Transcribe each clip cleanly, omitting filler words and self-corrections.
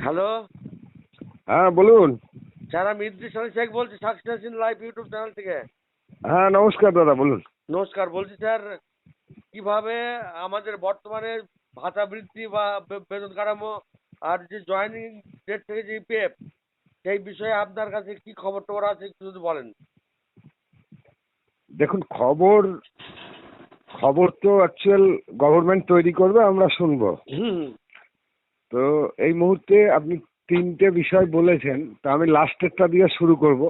Hello হ্যাঁ বলুন। Sir, আমি ইদ্রিস আলী শেখ বলছি success in life YouTube channel থেকে। হ্যাঁ নমস্কার দাদা, বলুন। নমস্কার। বলছি স্যার, কিভাবে আমাদের বর্তমানে ভাতা বৃদ্ধি বা বেতন কাঠামো আর যে জয়েনিং ডেট থেকে যে ইপিএফ, সেই বিষয়ে আপনার কাছে কি খবর টবর আছে একটু যদি বলেন। দেখুন, খবর খবর তো অ্যাকচুয়াল গভর্নমেন্ট তৈরি করবে, আমরা শুনবো। হুম। তো এই মুহূর্তে আপনি তিনটে বিষয় বলেছেন, তা আমি লাস্টেরটা দিয়ে শুরু করব।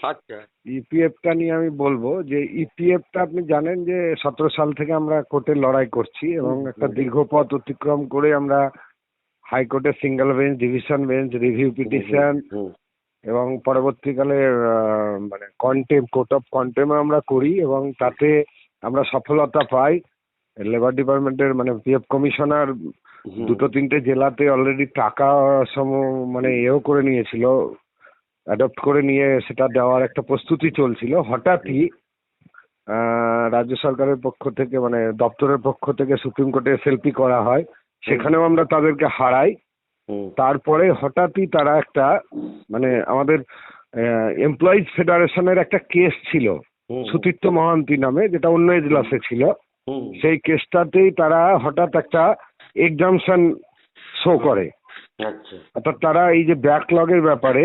আচ্ছা। ইপিএফটা নিয়ে আমি বলবো যে ইপিএফটা আপনি জানেন যে 17 সাল থেকে আমরা কোর্টে লড়াই করছি এবং একটা দীর্ঘ পথ অতিক্রম করে আমরা হাইকোর্টে single bench, division bench, review petition এবং পরবর্তীকালে মানে কোর্ট অফ কন্টেমে আমরা করি এবং তাতে আমরা সফলতা পাই। লেবার ডিপার্টমেন্টের মানে পিএফ কমিশনার দুটো তিনটে জেলাতে অলরেডি টাকা মানে এও করে নিয়েছিল, অ্যাডপ্ট করে নিয়ে সেটা দেওয়ার একটা প্রস্তুতি চলছিল। হঠাৎই রাজ্য সরকারের পক্ষ থেকে মানে দপ্তরের পক্ষ থেকে সুপ্রিম কোর্টে এসএলপি করা হয়, সেখানেও আমরা তাদেরকে হারাই। তারপরে হঠাৎই তারা একটা মানে আমাদের এমপ্লয়িজ ফেডারেশনের একটা কেস ছিল সুতীর্থ মহান্তি নামে, যেটা অন্য এজলাসে ছিল। সেই কেসটাতেই তারা হঠাৎ একটা এক্সামশন শো করে, অর্থাৎ তারা এই যে ব্যাকলগের ব্যাপারে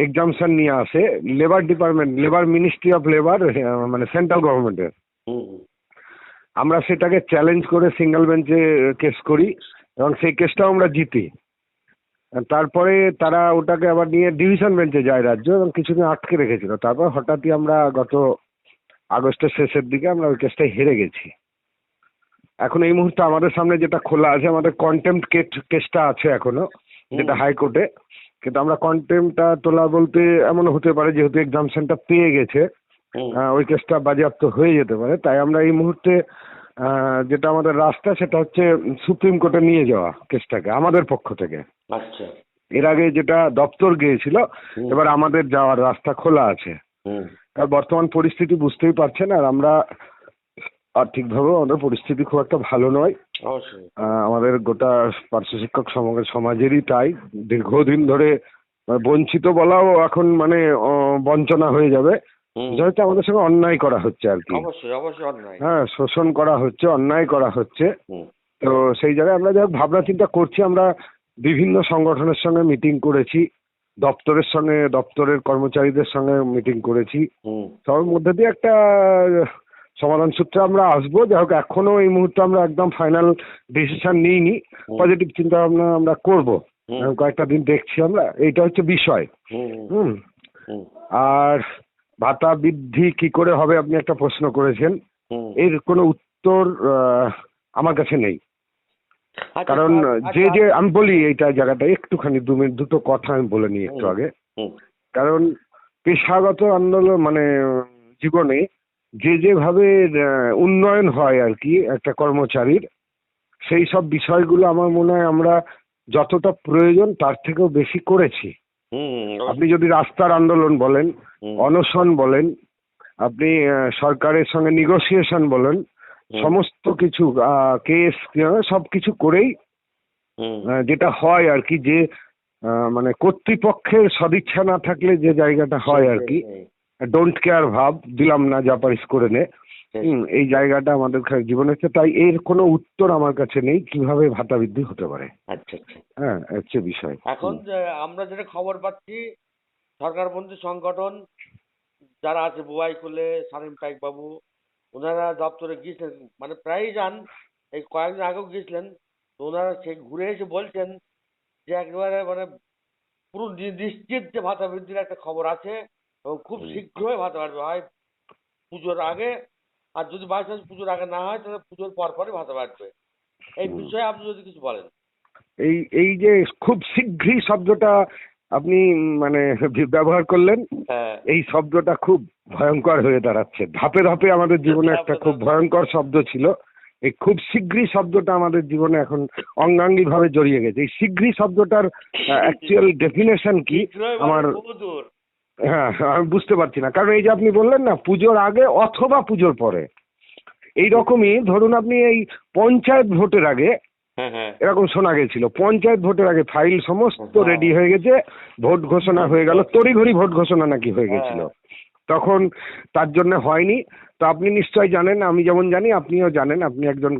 এক্সামশন নিয়ে আসে labour department, labour ministry of labour মানে সেন্ট্রাল গভর্নমেন্টের। আমরা সেটাকে চ্যালেঞ্জ করে সিঙ্গেল বেঞ্চে কেস করি এবং সেই কেসটাও আমরা জিতি। তারপরে তারা ওটাকে আবার নিয়ে ডিভিশন বেঞ্চে যায় রাজ্য এবং কিছুদিন আটকে রেখেছিল। তারপর হঠাৎই আমরা গত আগস্টের শেষের দিকে আমরা ওই কেসটা হেরে গেছি। এখন এই মুহূর্তে আমাদের সামনে যেটা খোলা আছে, আমাদের কন্টেম্পট কেসটা আছে এখনো, যেটা হাইকোর্টে। কিন্তু আমরা কন্টেম্পটা তোলা বলতে এমন হতে পারে যেহেতু এক্সামশনটা পেয়ে গেছে, ওই কেসটা বাজেয়াপ্ত হয়ে যেতে পারে। তাই আমরা এই মুহূর্তে যেটা আমাদের রাস্তা সেটা হচ্ছে সুপ্রিম কোর্টে নিয়ে যাওয়া কেসটাকে আমাদের পক্ষ থেকে। আচ্ছা। এর আগে যেটা দপ্তর গিয়েছিল, এবার আমাদের যাওয়ার রাস্তা খোলা আছে। কারণ বর্তমান পরিস্থিতি বুঝতেই পারছেন, আর আমরা আর্থিকভাবে আমাদের পরিস্থিতি খুব একটা ভালো নয়। আমাদের গোটা পার্শ্ব শিক্ষক সমাজেরই তাই। দীর্ঘদিন ধরে বঞ্চিত বলাও এখন মানে বঞ্চনা হয়ে যাবে, যেহেতু আমাদের সঙ্গে অন্যায় করা হচ্ছে আর কি। হ্যাঁ, শোষণ করা হচ্ছে, অন্যায় করা হচ্ছে। তো সেই জায়গায় আমরা যা ভাবনা চিন্তা করছি, আমরা বিভিন্ন সংগঠনের সঙ্গে মিটিং করেছি, দপ্তরের কর্মচারীদের সঙ্গে মিটিং করেছি। সবার মধ্যে দিয়ে একটা সমাধান সূত্রে আমরা আসবো। যাই হোক, এখনো এই মুহূর্তে আমরা একদম ফাইনাল ডিসিশন নিইনি। পজিটিভ চিন্তা ভাবনা আমরা করবো, কয়েকটা দিন দেখছি আমরা। এইটা হচ্ছে বিষয়। আর ভাতা বৃদ্ধি কি করে হবে আপনি একটা প্রশ্ন করেছেন, এর কোনো উত্তর আমার কাছে নেই। কারণ যে আমি বলি এইটা জায়গাটা একটুখানি 2 মিনিট দুটো কথা আমি বলে নিই একটু আগে। কারণ পেশাগত আন্দোলন মানে জীবনে যেভাবে উন্নয়ন হয় আর কি একটা কর্মচারীর, সেই সব বিষয়গুলো আমার মনে হয় আমরা যতটা প্রয়োজন তার থেকেও বেশি করেছি। আপনি যদি রাস্তার আন্দোলন বলেন, অনশন বলেন, আপনি সরকারের সঙ্গে নেগোসিয়েশন বলেন, সমস্ত কিছু কেস সবকিছু করেই যেটা হয় আর কি, যে মানে কর্তৃপক্ষের সদিচ্ছা না থাকলে যে জায়গাটা হয় আর কি, ডোন্ট কেয়ার ভাব, দিলাম না যা পারিস করে নে, এই জায়গাটা আমাদের জীবনে হচ্ছে। তাই এর কোনো উত্তর আমার কাছে নেই কিভাবে ভাতা বৃদ্ধি হতে পারে। হ্যাঁ, হচ্ছে বিষয়। এখন আমরা যেটা খবর পাচ্ছি, সরকারপন্থী সংগঠন যারা আছে, বুবাই খুলে সালিম পাইক বাবু, ওনারা দপ্তরে গিয়েছিলেন, মানে প্রায়ই যান, এই কয়েকদিন আগেও গিয়েছিলেন। তো ওনারা সে ঘুরে এসে বলছেন যে একেবারে মানে পুরো নিশ্চিত যে ভাতা বৃদ্ধির একটা খবর আছে এবং খুব শীঘ্রই ভাতা বাড়বে, হয় পুজোর আগে, আর যদি বাই চান্স পুজোর আগে না হয় তাহলে পুজোর পর পরই ভাতা বাড়বে। এই বিষয়ে আপনি যদি কিছু বলেন। এই যে খুব শীঘ্রই শব্দটা আপনি মানে ব্যবহার করলেন, এই শব্দটা খুব ভয়ঙ্কর হয়ে দাঁড়াচ্ছে। ধাপে ধাপে আমাদের জীবনে একটা খুব ভয়ঙ্কর শব্দ ছিল। এই খুব শীঘ্রই শব্দটা আমাদের জীবনে এখন অঙ্গাঙ্গি ভাবে জড়িয়ে গেছে। এই শীঘ্রই শব্দটার অ্যাকচুয়াল ডেফিনেশন কি আমার হ্যাঁ আমি বুঝতে পারছি না। কারণ এই যে আপনি বললেন না পুজোর আগে অথবা পুজোর পরে, এই রকমই ধরুন আপনি এই পঞ্চায়েত ভোটের আগে হ্যাঁ হ্যাঁ এরকম শোনা গেছিল। পঞ্চায়েত ভোটের আগে ফাইল সমস্ত হ্যাঁ। রেডি হয়ে গেছে, ভোট ঘোষণা হয়ে গেল, তড়িঘড়ি ভোট ঘোষণা নাকি হয়ে গেছিল। তখন তার জন্য হয়নি। তো আপনি নিশ্চয়ই জানেন, আমি যেমন জানি আপনিও জানেন, আপনি একজন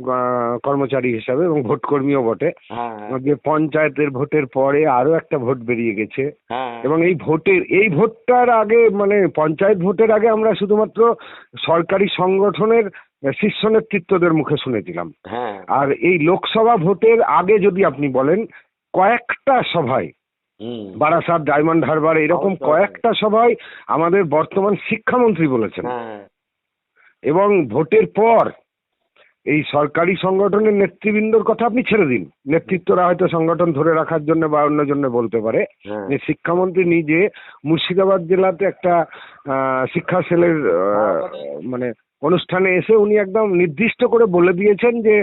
কর্মচারী হিসাবে এবং ভোট কর্মীও বটে, হ্যাঁ যে পঞ্চায়েতের ভোটের পরে আরো একটা ভোট বেরিয়ে গেছে। হ্যাঁ এবং এই ভোটটার আগে, মানে পঞ্চায়েত ভোটের আগে আমরা শুধুমাত্র সরকারি সংগঠনের শীর্ষ নেতৃত্বদের মুখে শুনেছিলাম। হ্যাঁ আর এই লোকসভা ভোটের আগে যদি আপনি বলেন, কয়েকটা সভায়, হুম বারাসাত, ডায়মন্ড হারবার, এরকম অবশ্যই। কয়েকটা সভায় আমাদের বর্তমান শিক্ষামন্ত্রী বলেছেন। হ্যাঁ এবং ভোটের পর এই সরকারি সংগঠনের নেতৃবৃন্দর কথা আপনি ছেড়ে দিন, নেতৃত্বরা হয়তো সংগঠন ধরে রাখার জন্য বা অন্য জন্য বলতে পারে, হ্যাঁ যে শিক্ষামন্ত্রী নিজে মুর্শিদাবাদ জেলাতে একটা শিক্ষা সেলের মানে অনুষ্ঠানে এসে উনি একদম নির্দিষ্ট করে বলে দিয়েছেন যে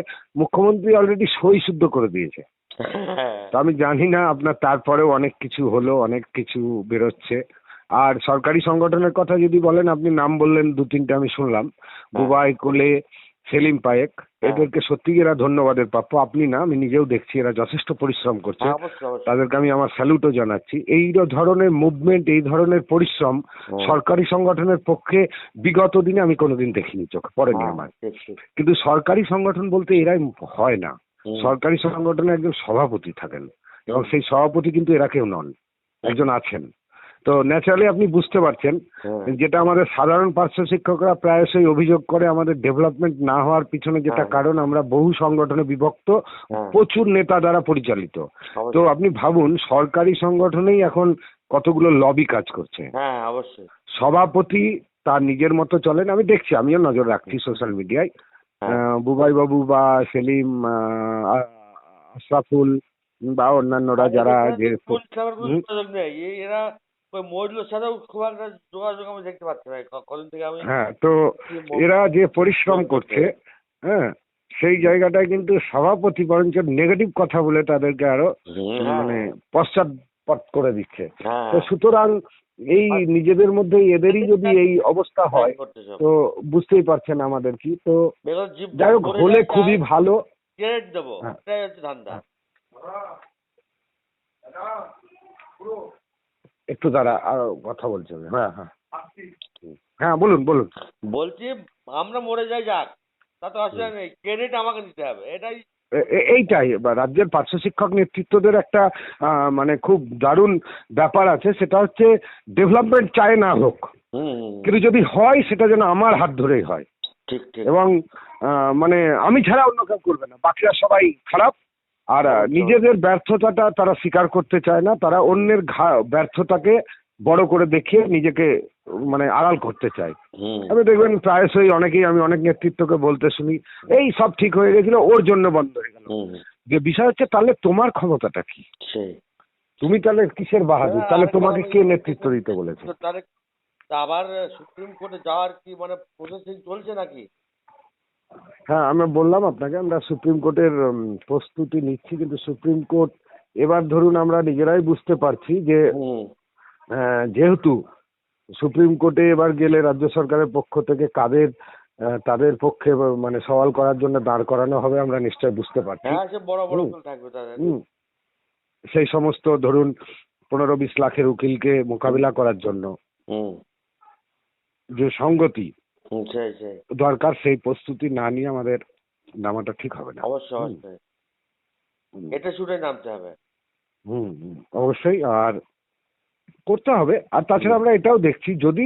মুখ্যমন্ত্রী অলরেডি সই শুদ্ধ করে দিয়েছে। হ্যাঁ তো আমি জানি না আপনার তারপরেও অনেক কিছু হলো, অনেক কিছু বেরোচ্ছে। আর সরকারি সংগঠনের কথা যদি বলেন, আপনি নাম বললেন দু তিনটে আমি শুনলাম, বুবাই, কোলে, সেলিম পায়েক, এদেরকে সত্যি এরা ধন্যবাদের প্রাপ্য। আপনি না, আমি নিজেও দেখছি এরা যথেষ্ট পরিশ্রম করছে, অবশ্যই অবশ্যই। তাদেরকে আমি আমার স্যালুটও জানাচ্ছি। এই ধরনের মুভমেন্ট, এই ধরনের পরিশ্রম সরকারি সংগঠনের পক্ষে বিগত দিনে আমি কোনোদিন দেখিনি, চোখে পড়েনি আমার। ঠিক ঠিক কিন্তু সরকারি সংগঠন বলতে এরাই হয় না। হুম। সরকারি সংগঠনে একজন সভাপতি থাকেন, এবং সেই সভাপতি কিন্তু এরা কেউ নন, একজন আছেন। তো ন্যাচারালি আপনি বুঝতে পারছেন, যেটা আমাদের সাধারণ পার্শ্ব শিক্ষকরা প্রায়শই অভিযোগ করে, আমাদের ডেভেলপমেন্ট না হওয়ার পিছনে যেটা কারণ, আমরা বহু সংগঠনে বিভক্ত, প্রচুর নেতা দ্বারা পরিচালিত। তো আপনি ভাবুন, সরকারি সংগঠনেই এখন কতগুলো লবি কাজ করছে। হ্যাঁ অবশ্যই। সভাপতি তার নিজের মতো চলেন, আমি দেখছি, আমিও নজর রাখছি সোশ্যাল মিডিয়ায়, বুবাই বাবু বা সেলিম, আশরাফুল বা অন্যান্যরা যারা যে এরা ওই মজলুর সাথেও খুব একটা যোগাযোগ আমি দেখতে পাচ্ছি না কদিন থেকে আমি। হ্যাঁ, তো এরা যে পরিশ্রম করছে, হ্যাঁ, সেই জায়গাটায় কিন্তু সভাপতি বরঞ্চ নেগেটিভ কথা বলে তাদেরকে আরো মানে পশ্চাৎপদ করে দিচ্ছে। তো সুতরাং এই নিজেদের মধ্যে এদেরই যদি এই অবস্থা হয়, তো বুঝতেই পারছেন আমাদের কি। তো যাই হোক, হলে খুবই ভালো। ক্রেডিট দেবো, এটাই হচ্ছে ধান্দা। একটু দাঁড়া, আরো কথা বলছি। হ্যাঁ হ্যাঁ হ্যাঁ, বলুন বলুন। বলছি আমরা মরে যাই, যাক, তা তো অসুবিধা নেই, ক্রেডিট আমাকে দিতে হবে, এটাই। এইটাই রাজ্যের পার্শ্ব শিক্ষক নেতৃত্বদের একটা মানে খুব দারুণ ব্যাপার আছে, সেটা হচ্ছে ডেভেলপমেন্ট চায় না হোক, কিন্তু যদি হয় সেটা যেন আমার হাত ধরেই হয়। ঠিক ঠিক। এবং মানে আমি ছাড়া অন্য কেউ করবে না, বাকিরা সবাই খারাপ। আর নিজেদের ব্যর্থতাটা তারা স্বীকার করতে চায় না, তারা অন্যের ব্যর্থতাকে বড় করে দেখিয়ে নিজেকে মানে আড়াল করতে চায়। আপনি দেখবেন প্রায়শই আমি অনেক নেতৃত্বকে বলতে শুনি, এই সব ঠিক হয়ে গেছিল, ওর জন্য বন্ধ হয়ে গেল। যে বিষয় হচ্ছে, তাহলে তোমার ক্ষমতাটা কি? তুমি তাহলে কিসের বাহাদুর? তাহলে তোমাকে কে নেতৃত্ব দিতে বলেছে? আবার সুপ্রিম কোর্টে যাওয়ার কি মানে প্রসেসিং চলছে নাকি? হ্যাঁ, আমি বললাম আপনাকে, আমরা সুপ্রিম কোর্টের প্রস্তুতি নিচ্ছি, কিন্তু সুপ্রিম কোর্ট এবার ধরুন আমরা নিজেরাই বুঝতে পারছি যে যেহেতু সুপ্রিম কোর্টে এবার গেলে রাজ্য সরকারের পক্ষ থেকে তাদের পক্ষে মানে সওয়াল করার জন্য দাঁড় করানো হবে, আমরা নিশ্চয় বুঝতে পারছি। সেই সমস্ত ধরুন 15-20 লাখের উকিলকে মোকাবিলা করার জন্য যে সংগতি দরকার, সেই প্রস্তুতি না নিয়ে আমাদের নামাটা ঠিক হবে না। অবশ্যই এটা শুনে নামতে হবে। অবশ্যই, আর করতে হবে। আর তাছাড়া আমরা এটাও দেখছি, যদি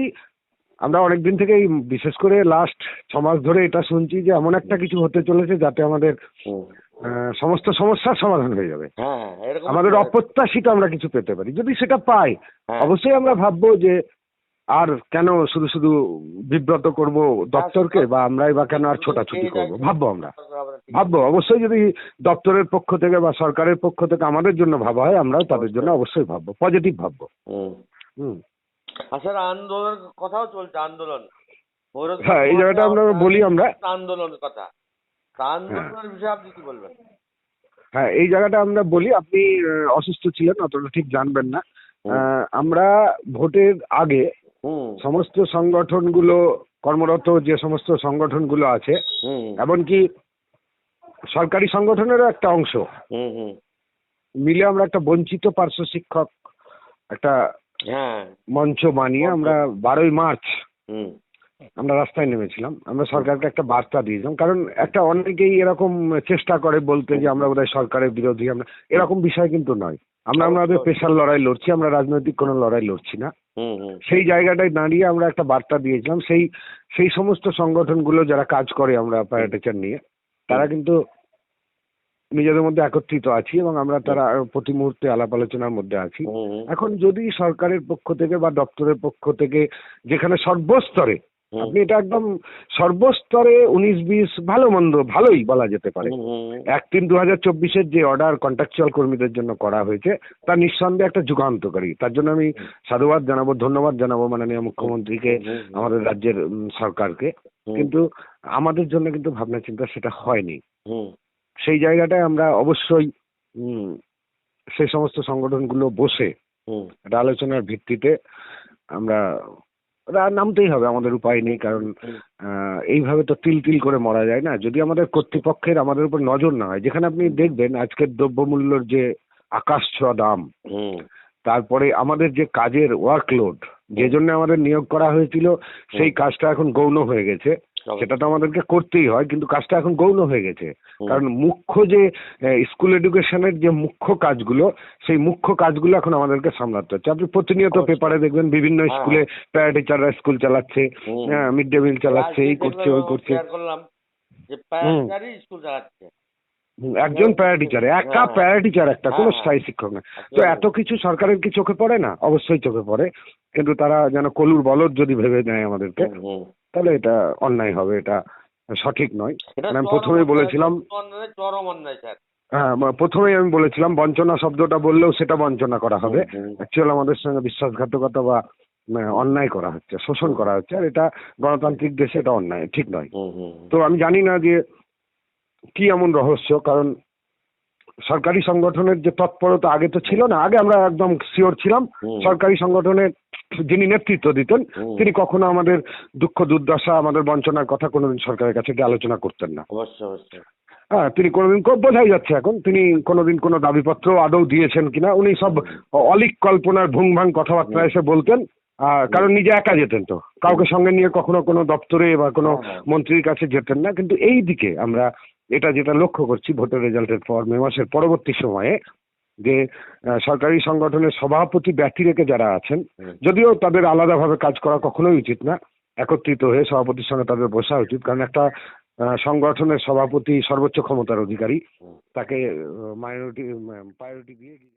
আমরা অনেকদিন থেকেই, বিশেষ করে লাস্ট 6 মাস ধরে এটা শুনছি যে এমন একটা কিছু হতে চলেছে যাতে আমাদের সমস্ত সমস্যার সমাধান হয়ে যাবে, আমাদের অপ্রত্যাশিত আমরা কিছু পেতে পারি। যদি সেটা পাই, অবশ্যই আমরা ভাববো যে আর কেন শুধু শুধু বিব্রত করব দপ্তরকে, বা আমরাই বা কেন আর ছোটাছুটি করবো, ভাববো অবশ্যই। যদি দপ্তরের পক্ষ থেকে বা সরকারের পক্ষ থেকে আমাদের জন্য ভাবা হয়, আমরাও তাদের জন্য অবশ্যই ভাববো, পজিটিভ ভাববো। আচ্ছা, আন্দোলনের কথাও চলছে, আন্দোলন। হ্যাঁ, এই জায়গাটা আমরা বলি, আমরা আন্দোলনের কথা, আন্দোলনের বিষয়ে আপনি কি বলবেন? হ্যাঁ, এই জায়গাটা আমরা বলি। আপনি অসুস্থ ছিলেন, অতটা ঠিক জানবেন না। আমরা ভোটের আগে সমস্ত সংগঠনগুলো, কর্মরত যে সমস্ত সংগঠনগুলো আছে, এমনকি সরকারি সংগঠনেরও একটা অংশ হুম হুম মিলে আমরা একটা বঞ্চিত পার্শ্ব শিক্ষক একটা হ্যাঁ মঞ্চ বানিয়ে আমরা 12ই মার্চ হুম আমরা রাস্তায় নেমেছিলাম। আমরা সরকারকে একটা বার্তা দিয়েছিলাম, কারণ একটা অনেকেই এরকম চেষ্টা করে বলতে যে আমরা বোধহয় সরকারের বিরোধী, আমরা এরকম বিষয় কিন্তু নয়। আমরা আমাদের পেশার লড়াই লড়ছি, আমরা রাজনৈতিক কোনো লড়াই লড়ছি না। হুম হুম সেই জায়গাটায় দাঁড়িয়ে আমরা একটা বার্তা দিয়েছিলাম। সেই সমস্ত সংগঠনগুলো যারা কাজ করে আমরা প্যারাটিচার নিয়ে, তারা কিন্তু নিজেদের মধ্যে একত্রিত আছি এবং আমরা তারা প্রতি মুহূর্তে আলাপ আলোচনার মধ্যে আছি। হুম এখন যদি সরকারের পক্ষ থেকে বা দপ্তরের পক্ষ থেকে, যেখানে সর্বস্তরে, হুম আপনি এটা একদম সর্বস্তরে 19-20 ভালো মন্দ ভালোই বলা যেতে পারে, হুম 1-3-2024 যে অর্ডার কন্ট্রাকচুয়াল কর্মীদের জন্য করা হয়েছে তা নিঃসন্দেহে একটা যুগান্তকারী। তার জন্য আমি সাধুবাদ জানাবো, ধন্যবাদ জানাবো মাননীয় মুখ্যমন্ত্রীকে, আমাদের রাজ্যের সরকারকে। কিন্তু আমাদের জন্য কিন্তু ভাবনা চিন্তা সেটা হয়নি। হুম সেই জায়গাটায় আমরা অবশ্যই সেই সমস্ত সংগঠনগুলো বসে হুম একটা আলোচনার ভিত্তিতে আমরা নামতেই হবে, আমাদের উপায় নেই। কারণ এইভাবে তো তিল তিল করে মরা যায় না। যদি আমাদের কর্তৃপক্ষের আমাদের উপর নজর না হয়, যেখানে আপনি দেখবেন আজকের দ্রব্যমূল্যর যে আকাশ ছোঁয়া দাম, হুম তারপরে আমাদের যে কাজের ওয়ার্কলোড, যে জন্য আমাদের নিয়োগ করা হয়েছিল সেই কাজটা এখন গৌণ হয়ে গেছে। সেটা তো আমাদেরকে করতেই হয়, কিন্তু কাজটা এখন গৌণ হয়ে গেছে। কারণ মুখ্য যে স্কুল এডুকেশনের যে মুখ্য কাজগুলো, সেই মুখ্য কাজগুলো এখন আমাদেরকে সামলাতে হচ্ছে। আপনি প্রতিনিয়ত পেপারে দেখবেন বিভিন্ন স্কুলে প্যারা টিচাররা স্কুল চালাচ্ছে, মিড ডে মিল চালাচ্ছে, এই করছে ওই করছে। করলাম যে প্যারাটিচারই স্কুল চালাচ্ছে। একজন প্যারা টিচার, একা প্যারা টিচার, একটা কোনো স্থায়ী শিক্ষক না। তো এত কিছু সরকারের কি চোখে পড়ে না? অবশ্যই চোখে পড়ে, কিন্তু তারা যেন কলুর বলদ যদি ভেবে নেয় আমাদেরকে, তাহলে এটা অন্যায় হবে, এটা সঠিক নয়। আমি প্রথমেই বলেছিলাম, চরম অন্যায় স্যার। হ্যাঁ, প্রথমেই আমি বলেছিলাম বঞ্চনা শব্দটা বললেও সেটা বঞ্চনা করা হবে। অ্যাকচুয়ালি আমাদের সঙ্গে বিশ্বাসঘাতকতা বা অন্যায় করা হচ্ছে, শোষণ করা হচ্ছে, আর এটা গণতান্ত্রিক দেশে এটা অন্যায়, ঠিক নয়। তো আমি জানি না যে কি এমন রহস্য, কারণ সরকারি সংগঠনের যে তৎপরতা আগে তো ছিল না। আগে আমরা একদম শিওর ছিলাম সরকারি সংগঠনের যিনি নেতৃত্ব দিতেন তিনি কখনো আমাদের দুঃখ দুর্দশা, আমাদের বঞ্চনার কথা কোনোদিন সরকারের কাছে গিয়ে আলোচনা করতেন না। হ্যাঁ, তিনি কোনোদিন, বোঝাই যাচ্ছে এখন তিনি কোনোদিন কোনো দাবিপত্র আদৌ দিয়েছেন কিনা। উনি সব অলিক কল্পনার ভুংভাং কথাবার্তা এসে বলতেন, কারণ নিজে একা যেতেন, তো কাউকে সঙ্গে নিয়ে কখনো কোনো দপ্তরে বা কোনো মন্ত্রীর কাছে যেতেন না। কিন্তু এই দিকে আমরা এটা যেটা লক্ষ্য করছি ভোটের রেজাল্টের পর, মে মাসের পরবর্তী সময়ে, যে সরকারি সংগঠনের সভাপতি ব্যক্তি রেখে যারা আছেন, যদিও তাদের আলাদাভাবে কাজ করা কখনোই উচিত না, একত্রিত হয়ে সভাপতির সঙ্গে তাদের বসা উচিত। কারণ একটা সংগঠনের সভাপতি সর্বোচ্চ ক্ষমতার অধিকারী, তাকে প্রায়োরিটি দিয়ে